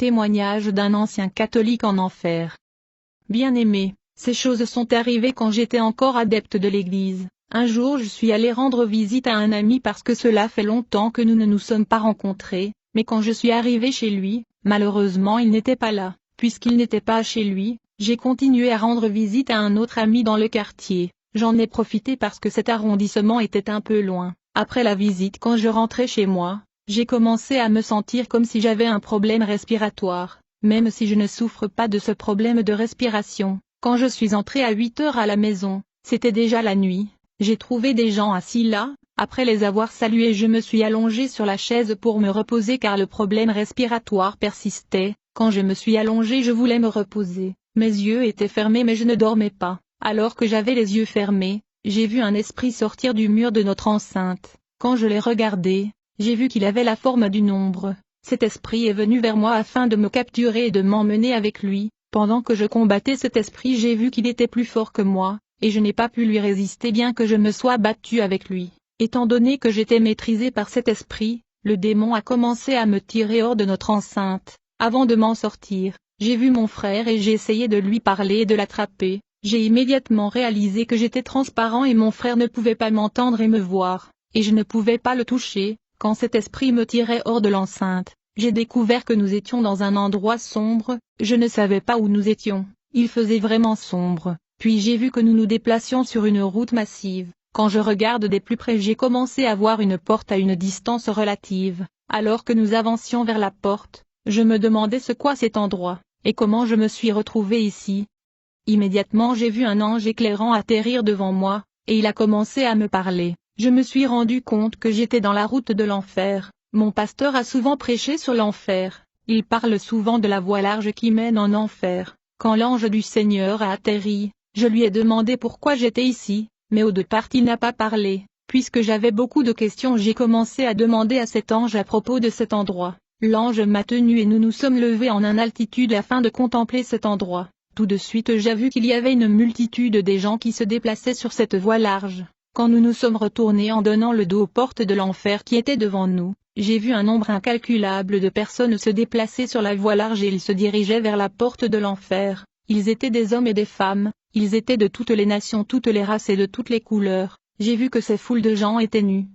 Témoignage d'un ancien catholique en enfer. Bien-aimé, ces choses sont arrivées quand j'étais encore adepte de l'Église. Un jour je suis allé rendre visite à un ami parce que cela fait longtemps que nous ne nous sommes pas rencontrés, mais quand je suis arrivé chez lui, malheureusement il n'était pas là. Puisqu'il n'était pas chez lui, j'ai continué à rendre visite à un autre ami dans le quartier. J'en ai profité parce que cet arrondissement était un peu loin. Après la visite, quand je rentrais chez moi, j'ai commencé à me sentir comme si j'avais un problème respiratoire, même si je ne souffre pas de ce problème de respiration. Quand je suis entré à 8 heures à la maison, c'était déjà la nuit, j'ai trouvé des gens assis là, après les avoir salués je me suis allongé sur la chaise pour me reposer car le problème respiratoire persistait. Quand je me suis allongé je voulais me reposer, mes yeux étaient fermés mais je ne dormais pas. Alors que j'avais les yeux fermés, j'ai vu un esprit sortir du mur de notre enceinte. Quand je l'ai regardé, j'ai vu qu'il avait la forme d'une ombre. Cet esprit est venu vers moi afin de me capturer et de m'emmener avec lui. Pendant que je combattais cet esprit j'ai vu qu'il était plus fort que moi, et je n'ai pas pu lui résister bien que je me sois battu avec lui. Étant donné que j'étais maîtrisé par cet esprit, le démon a commencé à me tirer hors de notre enceinte. Avant de m'en sortir, j'ai vu mon frère et j'ai essayé de lui parler et de l'attraper. J'ai immédiatement réalisé que j'étais transparent et mon frère ne pouvait pas m'entendre et me voir, et je ne pouvais pas le toucher. Quand cet esprit me tirait hors de l'enceinte, j'ai découvert que nous étions dans un endroit sombre, je ne savais pas où nous étions, il faisait vraiment sombre, puis j'ai vu que nous nous déplacions sur une route massive. Quand je regarde de plus près j'ai commencé à voir une porte à une distance relative. Alors que nous avancions vers la porte, je me demandais ce qu'est cet endroit, et comment je me suis retrouvé ici. Immédiatement j'ai vu un ange éclairant atterrir devant moi, et il a commencé à me parler. Je me suis rendu compte que j'étais dans la route de l'enfer. Mon pasteur a souvent prêché sur l'enfer. Il parle souvent de la voie large qui mène en enfer. Quand l'ange du Seigneur a atterri, je lui ai demandé pourquoi j'étais ici, mais au départ il n'a pas parlé. Puisque j'avais beaucoup de questions j'ai commencé à demander à cet ange à propos de cet endroit. L'ange m'a tenu et nous nous sommes levés en altitude afin de contempler cet endroit. Tout de suite j'ai vu qu'il y avait une multitude des gens qui se déplaçaient sur cette voie large. Quand nous nous sommes retournés en donnant le dos aux portes de l'enfer qui étaient devant nous, j'ai vu un nombre incalculable de personnes se déplacer sur la voie large et ils se dirigeaient vers la porte de l'enfer. Ils étaient des hommes et des femmes, ils étaient de toutes les nations, toutes les races et de toutes les couleurs. J'ai vu que ces foules de gens étaient nus.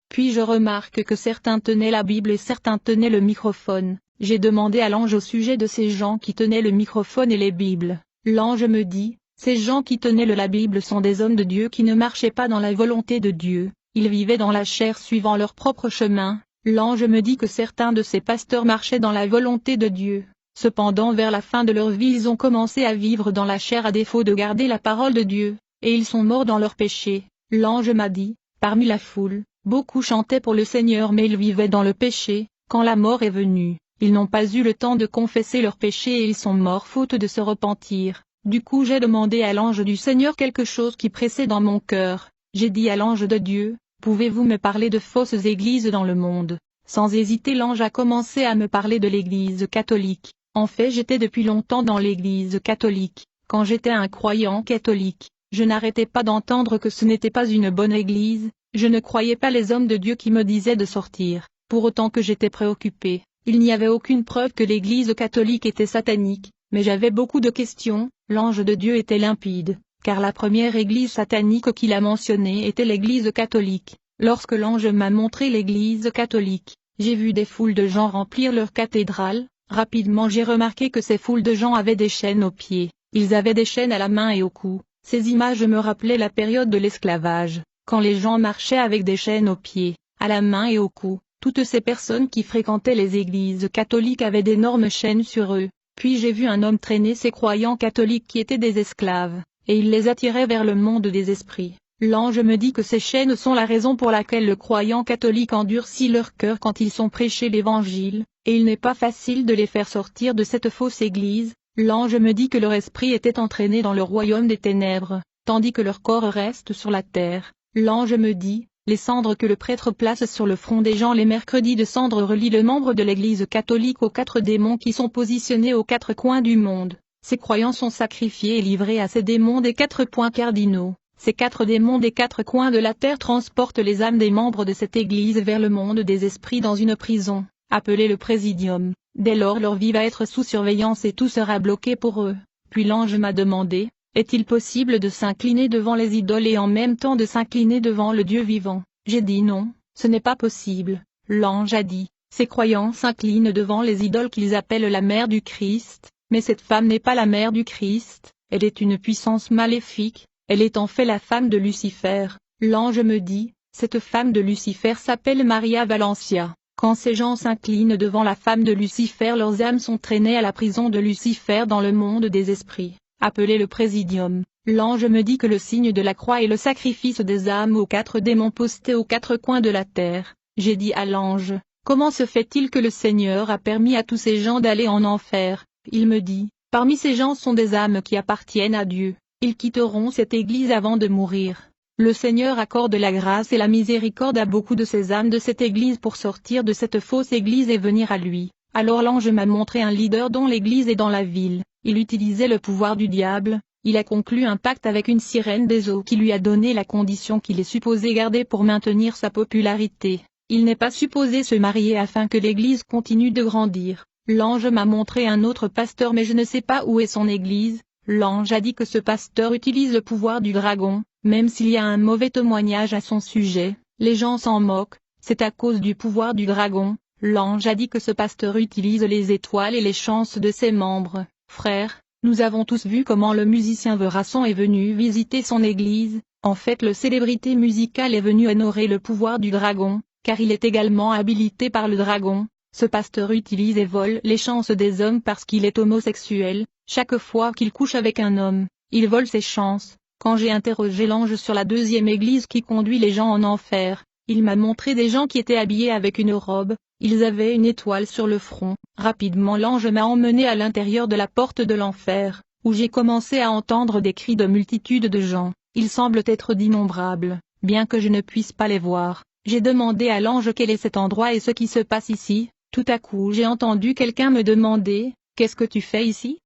Puis je remarque que certains tenaient la Bible et certains tenaient le microphone. J'ai demandé à l'ange au sujet de ces gens qui tenaient le microphone et les Bibles. L'ange me dit, ces gens qui tenaient la Bible sont des hommes de Dieu qui ne marchaient pas dans la volonté de Dieu, ils vivaient dans la chair suivant leur propre chemin. L'ange me dit que certains de ces pasteurs marchaient dans la volonté de Dieu. Cependant vers la fin de leur vie ils ont commencé à vivre dans la chair à défaut de garder la parole de Dieu, et ils sont morts dans leurs péchés. L'ange m'a dit, parmi la foule, beaucoup chantaient pour le Seigneur mais ils vivaient dans le péché. Quand la mort est venue, ils n'ont pas eu le temps de confesser leurs péchés et ils sont morts faute de se repentir. Du coup j'ai demandé à l'ange du Seigneur quelque chose qui pressait dans mon cœur. J'ai dit à l'ange de Dieu, pouvez-vous me parler de fausses églises dans le monde? Sans hésiter l'ange a commencé à me parler de l'église catholique. En fait j'étais depuis longtemps dans l'église catholique. Quand j'étais un croyant catholique, je n'arrêtais pas d'entendre que ce n'était pas une bonne église. Je ne croyais pas les hommes de Dieu qui me disaient de sortir, pour autant que j'étais préoccupé. Il n'y avait aucune preuve que l'église catholique était satanique, mais j'avais beaucoup de questions. L'ange de Dieu était limpide, car la première église satanique qu'il a mentionnée était l'église catholique. Lorsque l'ange m'a montré l'église catholique, j'ai vu des foules de gens remplir leur cathédrale. Rapidement j'ai remarqué que ces foules de gens avaient des chaînes aux pieds, ils avaient des chaînes à la main et au cou. Ces images me rappelaient la période de l'esclavage, quand les gens marchaient avec des chaînes aux pieds, à la main et au cou. Toutes ces personnes qui fréquentaient les églises catholiques avaient d'énormes chaînes sur eux. Puis j'ai vu un homme traîner ces croyants catholiques qui étaient des esclaves, et il les attirait vers le monde des esprits. L'ange me dit que ces chaînes sont la raison pour laquelle le croyant catholique endurcit leur cœur quand ils sont prêchés l'évangile, et il n'est pas facile de les faire sortir de cette fausse église. L'ange me dit que leur esprit était entraîné dans le royaume des ténèbres, tandis que leur corps reste sur la terre. L'ange me dit, les cendres que le prêtre place sur le front des gens les mercredis de cendres relient le membre de l'église catholique aux 4 démons qui sont positionnés aux 4 coins du monde. Ces croyants sont sacrifiés et livrés à ces démons des 4 points cardinaux. Ces 4 démons des 4 coins de la terre transportent les âmes des membres de cette église vers le monde des esprits dans une prison, appelée le Présidium. Dès lors leur vie va être sous surveillance et tout sera bloqué pour eux. Puis l'ange m'a demandé, est-il possible de s'incliner devant les idoles et en même temps de s'incliner devant le Dieu vivant? J'ai dit non, ce n'est pas possible. L'ange a dit, ces croyants s'inclinent devant les idoles qu'ils appellent la mère du Christ, mais cette femme n'est pas la mère du Christ, elle est une puissance maléfique, elle est en fait la femme de Lucifer. L'ange me dit, cette femme de Lucifer s'appelle Maria Valencia. Quand ces gens s'inclinent devant la femme de Lucifer, leurs âmes sont traînées à la prison de Lucifer dans le monde des esprits, appelé le Présidium. L'ange me dit que le signe de la croix est le sacrifice des âmes aux 4 démons postés aux 4 coins de la terre. J'ai dit à l'ange, comment se fait-il que le Seigneur a permis à tous ces gens d'aller en enfer? Il me dit, parmi ces gens sont des âmes qui appartiennent à Dieu, ils quitteront cette église avant de mourir. Le Seigneur accorde la grâce et la miséricorde à beaucoup de ces âmes de cette église pour sortir de cette fausse église et venir à lui. Alors l'ange m'a montré un leader dont l'église est dans la ville, il utilisait le pouvoir du diable, il a conclu un pacte avec une sirène des eaux qui lui a donné la condition qu'il est supposé garder pour maintenir sa popularité. Il n'est pas supposé se marier afin que l'église continue de grandir. L'ange m'a montré un autre pasteur mais je ne sais pas où est son église. L'ange a dit que ce pasteur utilise le pouvoir du dragon, même s'il y a un mauvais témoignage à son sujet, les gens s'en moquent, c'est à cause du pouvoir du dragon. L'ange a dit que ce pasteur utilise les étoiles et les chances de ses membres. Frères, nous avons tous vu comment le musicien Verasson est venu visiter son église, en fait le célébrité musicale est venu honorer le pouvoir du dragon, car il est également habilité par le dragon. Ce pasteur utilise et vole les chances des hommes parce qu'il est homosexuel, chaque fois qu'il couche avec un homme, il vole ses chances. Quand j'ai interrogé l'ange sur la deuxième église qui conduit les gens en enfer, il m'a montré des gens qui étaient habillés avec une robe, ils avaient une étoile sur le front. Rapidement l'ange m'a emmené à l'intérieur de la porte de l'enfer, où j'ai commencé à entendre des cris de multitudes de gens, ils semblent être d'innombrables, bien que je ne puisse pas les voir. J'ai demandé à l'ange quel est cet endroit et ce qui se passe ici. Tout à coup j'ai entendu quelqu'un me demander, « Qu'est-ce que tu fais ici ?»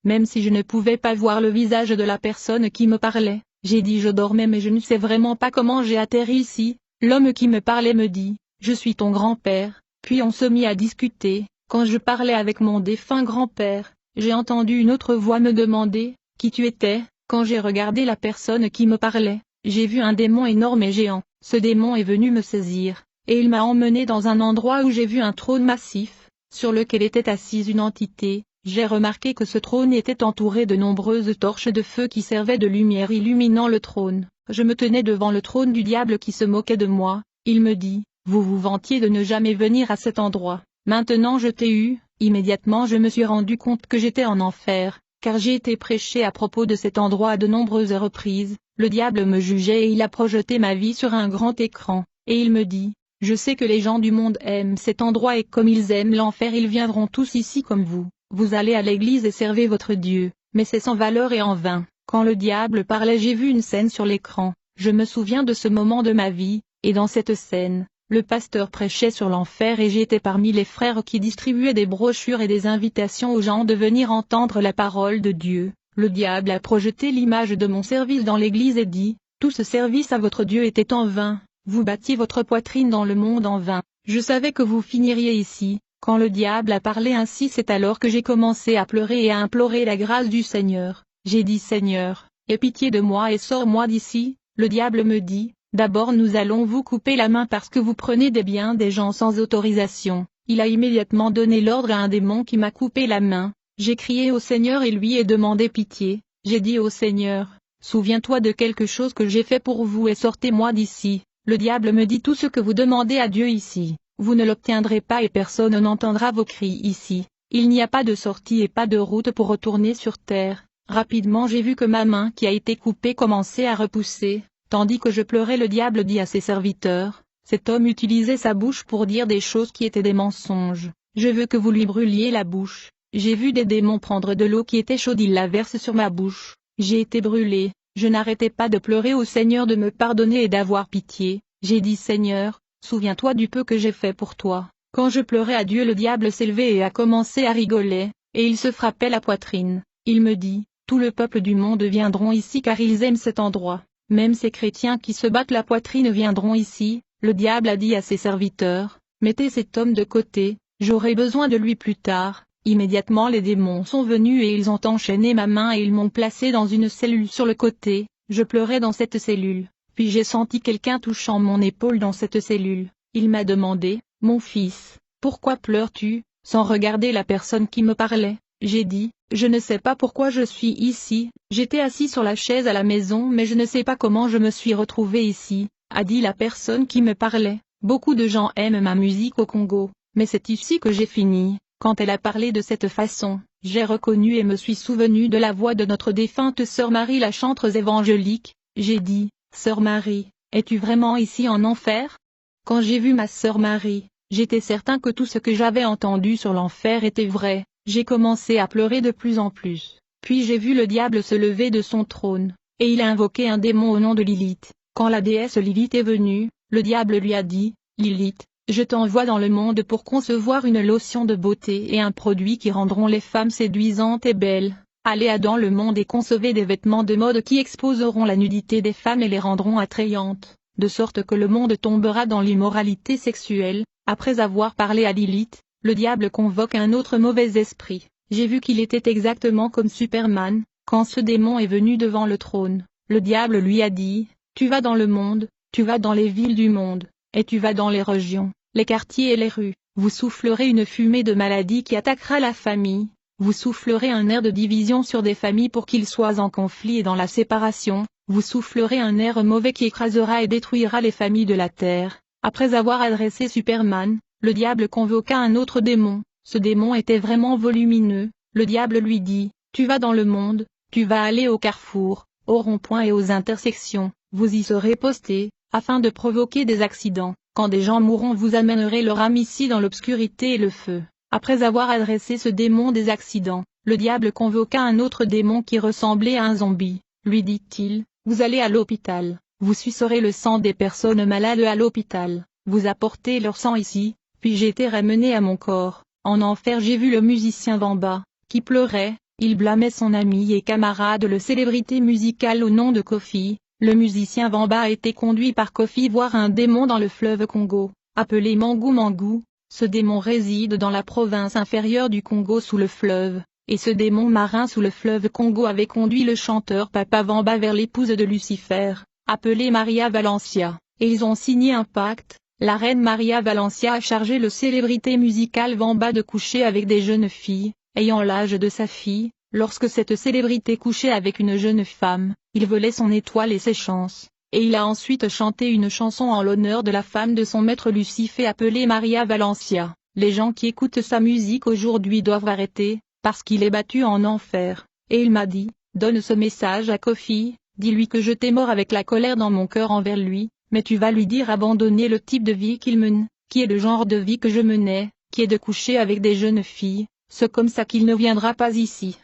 Même si je ne pouvais pas voir le visage de la personne qui me parlait, j'ai dit je dormais mais je ne sais vraiment pas comment j'ai atterri ici. L'homme qui me parlait me dit, « Je suis ton grand-père », puis on se mit à discuter. Quand je parlais avec mon défunt grand-père, j'ai entendu une autre voix me demander, « Qui tu étais ?» Quand j'ai regardé la personne qui me parlait, j'ai vu un démon énorme et géant. Ce démon est venu me saisir, et il m'a emmené dans un endroit où j'ai vu un trône massif, sur lequel était assise une entité. J'ai remarqué que ce trône était entouré de nombreuses torches de feu qui servaient de lumière illuminant le trône. Je me tenais devant le trône du diable qui se moquait de moi. Il me dit, « Vous vous vantiez de ne jamais venir à cet endroit. Maintenant je t'ai eu. » Immédiatement je me suis rendu compte que j'étais en enfer, car j'ai été prêché à propos de cet endroit à de nombreuses reprises. Le diable me jugeait et il a projeté ma vie sur un grand écran, et il me dit, « Je sais que les gens du monde aiment cet endroit et comme ils aiment l'enfer ils viendront tous ici comme vous. Vous allez à l'église et servez votre Dieu, mais c'est sans valeur et en vain. » Quand le diable parlait j'ai vu une scène sur l'écran, je me souviens de ce moment de ma vie, et dans cette scène, le pasteur prêchait sur l'enfer et j'étais parmi les frères qui distribuaient des brochures et des invitations aux gens de venir entendre la parole de Dieu. Le diable a projeté l'image de mon service dans l'église et dit, « Tout ce service à votre Dieu était en vain, vous battiez votre poitrine dans le monde en vain, je savais que vous finiriez ici. » Quand le diable a parlé ainsi c'est alors que j'ai commencé à pleurer et à implorer la grâce du Seigneur. J'ai dit Seigneur, aie pitié de moi et sors-moi d'ici. Le diable me dit, d'abord nous allons vous couper la main parce que vous prenez des biens des gens sans autorisation. Il a immédiatement donné l'ordre à un démon qui m'a coupé la main. J'ai crié au Seigneur et lui ai demandé pitié. J'ai dit au Seigneur, souviens-toi de quelque chose que j'ai fait pour vous et sortez-moi d'ici. Le diable me dit tout ce que vous demandez à Dieu ici. Vous ne l'obtiendrez pas et personne n'entendra vos cris ici. Il n'y a pas de sortie et pas de route pour retourner sur terre. Rapidement j'ai vu que ma main qui a été coupée commençait à repousser, tandis que je pleurais. Le diable dit à ses serviteurs, cet homme utilisait sa bouche pour dire des choses qui étaient des mensonges. Je veux que vous lui brûliez la bouche. J'ai vu des démons prendre de l'eau qui était chaude, ils la versent sur ma bouche. J'ai été brûlé. Je n'arrêtais pas de pleurer au Seigneur de me pardonner et d'avoir pitié. J'ai dit Seigneur, souviens-toi du peu que j'ai fait pour toi. Quand je pleurais à Dieu, le diable s'est levé et a commencé à rigoler, et il se frappait la poitrine. Il me dit, tout le peuple du monde viendront ici car ils aiment cet endroit. Même ces chrétiens qui se battent la poitrine viendront ici. Le diable a dit à ses serviteurs, mettez cet homme de côté. j'aurai besoin de lui plus tard. Immédiatement les démons sont venus et ils ont enchaîné ma main et ils m'ont placé dans une cellule sur le côté, je pleurais dans cette cellule, puis j'ai senti quelqu'un touchant mon épaule dans cette cellule, il m'a demandé, mon fils, pourquoi pleures-tu, sans regarder la personne qui me parlait, j'ai dit, je ne sais pas pourquoi je suis ici, j'étais assis sur la chaise à la maison mais je ne sais pas comment je me suis retrouvé ici, a dit la personne qui me parlait, beaucoup de gens aiment ma musique au Congo, mais c'est ici que j'ai fini. Quand elle a parlé de cette façon, j'ai reconnu et me suis souvenu de la voix de notre défunte sœur Marie la chanteuse évangélique, j'ai dit, sœur Marie, es-tu vraiment ici en enfer? Quand j'ai vu ma sœur Marie, j'étais certain que tout ce que j'avais entendu sur l'enfer était vrai, j'ai commencé à pleurer de plus en plus, puis j'ai vu le diable se lever de son trône, et il a invoqué un démon au nom de Lilith. Quand la déesse Lilith est venue, le diable lui a dit, Lilith, je t'envoie dans le monde pour concevoir une lotion de beauté et un produit qui rendront les femmes séduisantes et belles. Allez dans le monde et concevez des vêtements de mode qui exposeront la nudité des femmes et les rendront attrayantes, de sorte que le monde tombera dans l'immoralité sexuelle. Après avoir parlé à Lilith, le diable convoque un autre mauvais esprit. J'ai vu qu'il était exactement comme Superman. Quand ce démon est venu devant le trône, le diable lui a dit, tu vas dans le monde, tu vas dans les villes du monde, et tu vas dans les régions, les quartiers et les rues, vous soufflerez une fumée de maladie qui attaquera la famille, vous soufflerez un air de division sur des familles pour qu'ils soient en conflit et dans la séparation, vous soufflerez un air mauvais qui écrasera et détruira les familles de la terre. Après avoir adressé Superman, le diable convoqua un autre démon, ce démon était vraiment volumineux, le diable lui dit, tu vas dans le monde, tu vas aller au carrefour, au rond-point et aux intersections, vous y serez posté, afin de provoquer des accidents. Quand des gens mourront vous amènerez leur âme ici dans l'obscurité et le feu. Après avoir adressé ce démon des accidents, le diable convoqua un autre démon qui ressemblait à un zombie. Lui dit-il, vous allez à l'hôpital, vous sucerez le sang des personnes malades à l'hôpital, vous apportez leur sang ici, puis j'ai été ramené à mon corps. En enfer j'ai vu le musicien Vamba, qui pleurait, il blâmait son ami et camarade le célébrité musicale au nom de Kofi. Le musicien Vamba a été conduit par Kofi voir un démon dans le fleuve Congo, appelé Mangou Mangou. Ce démon réside dans la province inférieure du Congo sous le fleuve, et ce démon marin sous le fleuve Congo avait conduit le chanteur Papa Vamba vers l'épouse de Lucifer, appelée Maria Valencia, et ils ont signé un pacte. La reine Maria Valencia a chargé le célébrité musicale Vamba de coucher avec des jeunes filles, ayant l'âge de sa fille. Lorsque cette célébrité couchait avec une jeune femme, il volait son étoile et ses chances, et il a ensuite chanté une chanson en l'honneur de la femme de son maître Lucifer appelée Maria Valencia. Les gens qui écoutent sa musique aujourd'hui doivent arrêter, parce qu'il est battu en enfer. Et il m'a dit, donne ce message à Kofi, dis-lui que je t'ai mort avec la colère dans mon cœur envers lui, mais tu vas lui dire abandonner le type de vie qu'il mène, qui est le genre de vie que je menais, qui est de coucher avec des jeunes filles, c'est comme ça qu'il ne viendra pas ici.